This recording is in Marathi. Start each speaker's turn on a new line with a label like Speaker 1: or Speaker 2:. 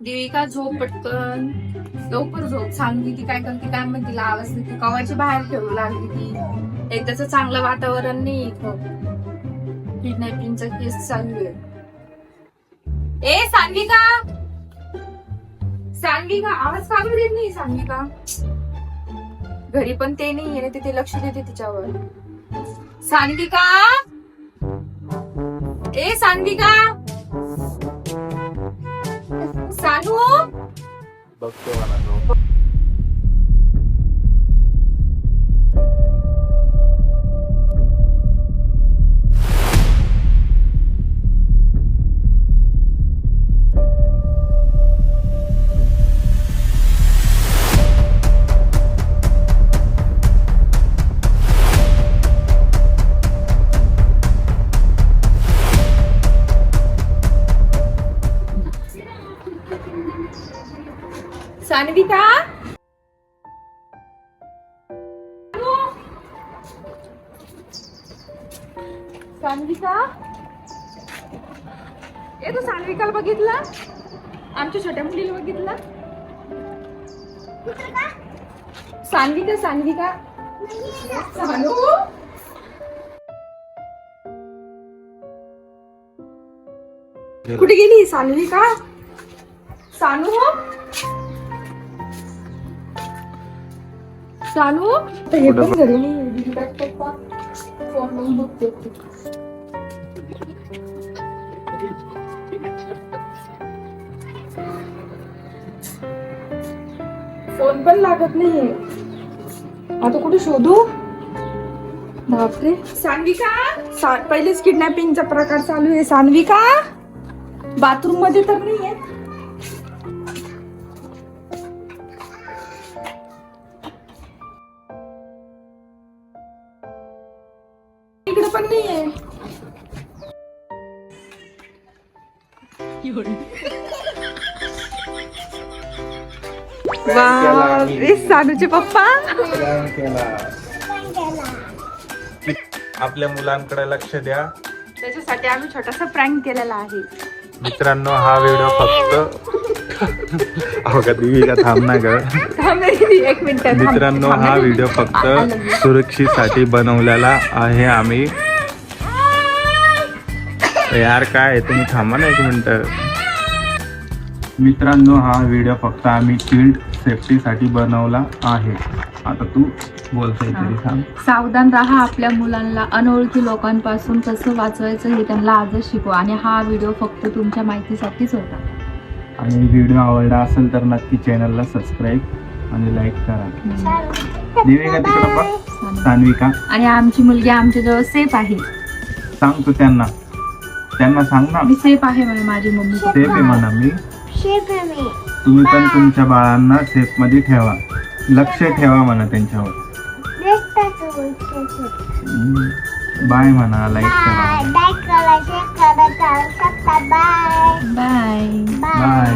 Speaker 1: देविका झोप पटकन, लवकर झोप. सांगली ती काय करते काय म्हणते, तिला आवाज देते, कवाची बाहेर ठेवू लागली ती. एकदाच चांगलं वातावरण नाही इथं, किडनॅपिंगचा केस चालू आहे. ए सांगिका, सांगिका आवाज का बरं देत नाही? सांगिका घरी पण ते नाही आहे, ते लक्ष देते तिच्यावर. सांगिका, ए सांगिका, सानू
Speaker 2: बघतो मला तो.
Speaker 1: सानविका, सानविका, ए तू सानविकाला बघितला? आमच्या छोट्या मुलीला बघितला? सानविका, सानविका, सानू कुठे गेली? सानविका, सानू, सानू हे पण घरी नाही. फोन लावून बघते. फोन पण लागत नाहीये. आता कुठे शोधू? बापरे. सानविका, पहिलेच किडनॅपिंगचा प्रकार चालू आहे. सानविका बाथरूम मध्ये तर नाहीये. इकडे पण नाहीये. सानूचे पप्पा
Speaker 2: आपल्या मुलांकडे लक्ष द्या.
Speaker 1: त्याच्यासाठी आम्ही छोटासा प्रँक केलेला आहे.
Speaker 2: मित्रांनो, हा व्हिडिओ फक्त अहो का देविका थांब ना ग.
Speaker 1: एक मिनिट.
Speaker 2: मित्रांनो, हा व्हिडिओ फक्त सुरक्षेसाठी बनवलेला आहे आम्ही. यार काय तुम्ही थांबा ना एक मिनिट. मित्रांनो, हा व्हिडिओ फक्त आम्ही चाइल्ड सेफ्टीसाठी बनवला आहे. आता तू बोलतोय तरी सांग.
Speaker 1: सावधान राहा. आपल्या मुलांना अनोळखी लोकांपासून कसं वाचवायचं हे त्यांना आजच शिकवा. आणि हा व्हिडिओ फक्त तुमच्या माहितीसाठीच होता.
Speaker 2: आणि व्हिडिओ आवडला असेल तर नक्की चॅनलला सबस्क्राईब आणि लाईक करा. देविका तिकडं बघ. सानविका
Speaker 1: आणि आमची मुलगी आमच्या जवळ सेफ आहे.
Speaker 2: सांग तू त्यांना सांग ना.
Speaker 1: मी सेफ आहे म्हणे, माझी मम्मी.
Speaker 2: सेफ आहे म्हणा. तुम्ही पण तुमच्या बाळांना सेफ मध्ये ठेवा. लक्ष ठेवा म्हणा त्यांच्यावर. बाय म्हणा. लाईक करा.
Speaker 1: बाय.
Speaker 2: बाय.